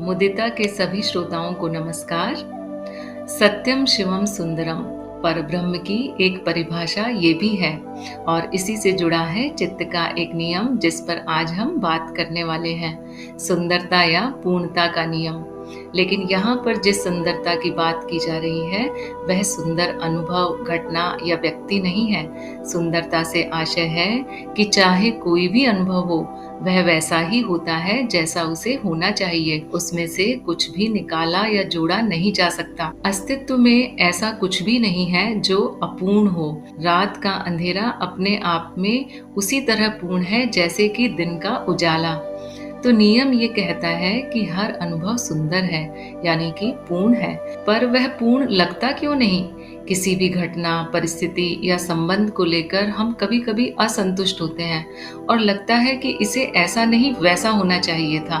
मुदिता के सभी श्रोताओं को नमस्कार। सत्यम शिवम सुंदरम परब्रह्म की एक परिभाषा ये भी है और इसी से जुड़ा है चित्त का एक नियम जिस पर आज हम बात करने वाले हैं, सुंदरता या पूर्णता का नियम। लेकिन यहाँ पर जिस सुंदरता की बात की जा रही है वह सुंदर अनुभव, घटना या व्यक्ति नहीं है। सुंदरता से आशय है कि चाहे कोई भी अनुभव हो वह वैसा ही होता है जैसा उसे होना चाहिए, उसमें से कुछ भी निकाला या जोड़ा नहीं जा सकता। अस्तित्व में ऐसा कुछ भी नहीं है जो अपूर्ण हो। रात का अंधेरा अपने आप में उसी तरह पूर्ण है जैसे कि दिन का उजाला। तो नियम ये कहता है कि हर अनुभव सुंदर है, यानी कि पूर्ण है, पर वह पूर्ण लगता क्यों नहीं? किसी भी घटना, परिस्थिति या संबंध को लेकर हम कभी कभी असंतुष्ट होते हैं और लगता है कि इसे ऐसा नहीं वैसा होना चाहिए था।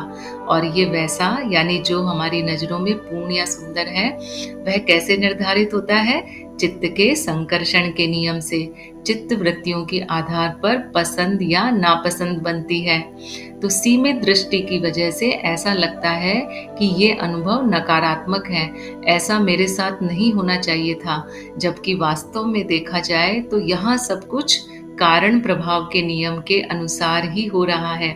और ये वैसा यानी जो हमारी नजरों में पूर्ण या सुंदर है वह कैसे निर्धारित होता है? चित्त के संकर्षण के नियम से। चित्त वृत्तियों के आधार पर पसंद या नापसंद बनती है। तो सीमित दृष्टि की वजह से ऐसा लगता है कि ये अनुभव नकारात्मक है, ऐसा मेरे साथ नहीं होना चाहिए था, जबकि वास्तव में देखा जाए तो यहाँ सब कुछ कारण प्रभाव के नियम के अनुसार ही हो रहा है।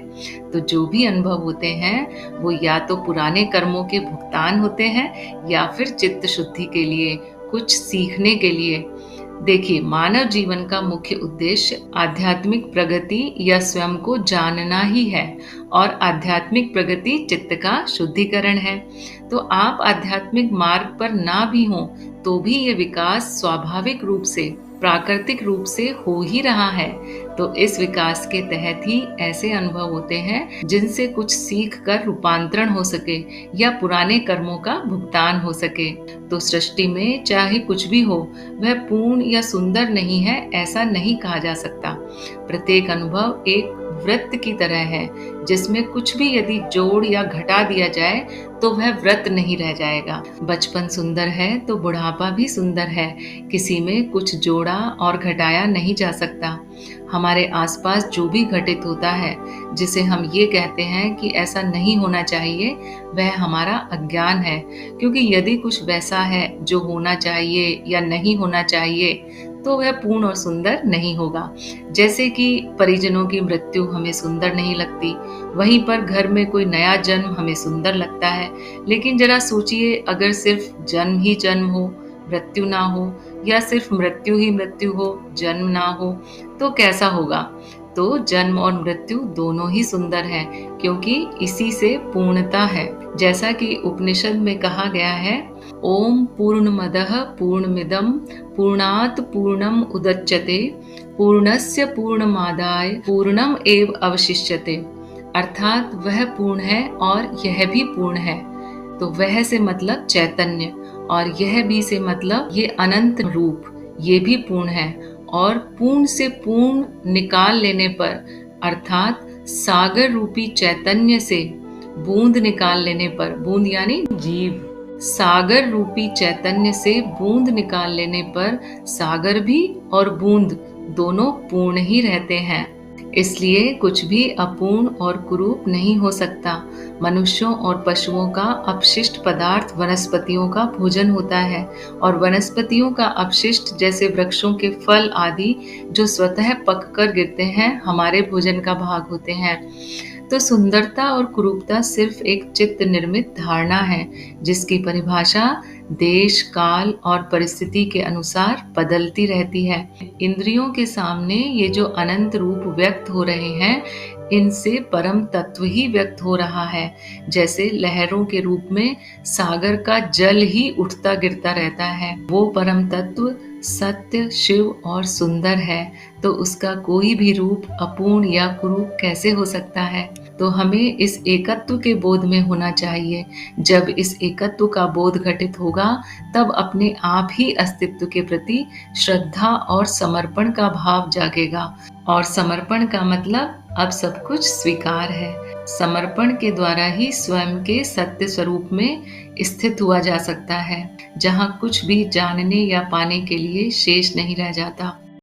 तो जो भी अनुभव होते हैं वो या तो पुराने कर्मों के भुगतान होते हैं या फिर चित्त शुद्धि के लिए, कुछ सीखने के लिए। देखिए, मानव जीवन का मुख्य उद्देश्य आध्यात्मिक प्रगति या स्वयं को जानना ही है और आध्यात्मिक प्रगति चित्त का शुद्धिकरण है। तो आप आध्यात्मिक मार्ग पर ना भी हो तो भी ये विकास स्वाभाविक रूप से, प्राकृतिक रूप से हो ही रहा है। तो इस विकास के तहत ही ऐसे अनुभव होते हैं जिनसे कुछ सीख कर रूपांतरण हो सके या पुराने कर्मों का भुगतान हो सके। तो सृष्टि में चाहे कुछ भी हो वह पूर्ण या सुंदर नहीं है ऐसा नहीं कहा जा सकता। प्रत्येक अनुभव एक वृत्त की तरह है जिसमें कुछ भी यदि जोड़ या घटा दिया जाए तो वह व्रत नहीं रह जाएगा। बचपन सुंदर है तो बुढ़ापा भी सुंदर है, किसी में कुछ जोड़ा और घटाया नहीं जा सकता। हमारे आसपास जो भी घटित होता है जिसे हम ये कहते हैं कि ऐसा नहीं होना चाहिए, वह हमारा अज्ञान है। क्योंकि यदि कुछ वैसा है जो होना चाहिए या नहीं होना चाहिए तो वह पूर्ण और सुंदर नहीं होगा। जैसे कि परिजनों की मृत्यु हमें सुंदर नहीं लगती, वहीं पर घर में कोई नया जन्म हमें सुंदर लगता है। लेकिन जरा सोचिए, अगर सिर्फ जन्म ही जन्म हो, मृत्यु ना हो, या सिर्फ मृत्यु ही मृत्यु हो, जन्म ना हो, तो कैसा होगा? तो जन्म और मृत्यु दोनों ही सुंदर हैं, क्योंकि इसी से पूर्णता है। जैसा कि उपनिषद में कहा गया है, ओम पूर्णमदः पूर्णमिदं पूर्णात् पूर्णम उदच्यते पूर्णस्य पूर्णमादाय पूर्णम एव अवशिष्यते। अर्थात वह पूर्ण है और यह भी पूर्ण है। तो वह से मतलब चैतन्य और यह भी से मतलब ये अनंत रूप, ये भी पूर्ण है। और पूर्ण से पूर्ण निकाल लेने पर, अर्थात सागर रूपी चैतन्य से बूंद निकाल लेने पर, बूंद यानी जीव, सागर रूपी चैतन्य से बूंद निकाल लेने पर सागर भी और बूंद दोनों पूर्ण ही रहते हैं। इसलिए कुछ भी अपूर्ण और कुरूप नहीं हो सकता। मनुष्यों और पशुओं का अपशिष्ट पदार्थ वनस्पतियों का भोजन होता है और वनस्पतियों का अपशिष्ट जैसे वृक्षों के फल आदि जो स्वतः पककर गिरते हैं हमारे भोजन का भाग होते हैं। तो सुंदरता और कुरूपता सिर्फ एक चित्त निर्मित धारणा है जिसकी परिभाषा देश, काल और परिस्थिति के अनुसार बदलती रहती है। इंद्रियों के सामने ये जो अनंत रूप व्यक्त हो रहे हैं, इनसे परम तत्व ही व्यक्त हो रहा है। जैसे लहरों के रूप में सागर का जल ही उठता गिरता रहता है, वो परम तत्व सत्य, शिव और सुंदर है। तो उसका कोई भी रूप अपूर्ण या कुरूप कैसे हो सकता है? तो हमें इस एकत्व के बोध में होना चाहिए। जब इस एकत्व का बोध घटित होगा तब अपने आप ही अस्तित्व के प्रति श्रद्धा और समर्पण का भाव जागेगा। और समर्पण का मतलब अब सब कुछ स्वीकार है। समर्पण के द्वारा ही स्वयं के सत्य स्वरूप में स्थित हुआ जा सकता है, जहाँ कुछ भी जानने या पाने के लिए शेष नहीं रह जाता।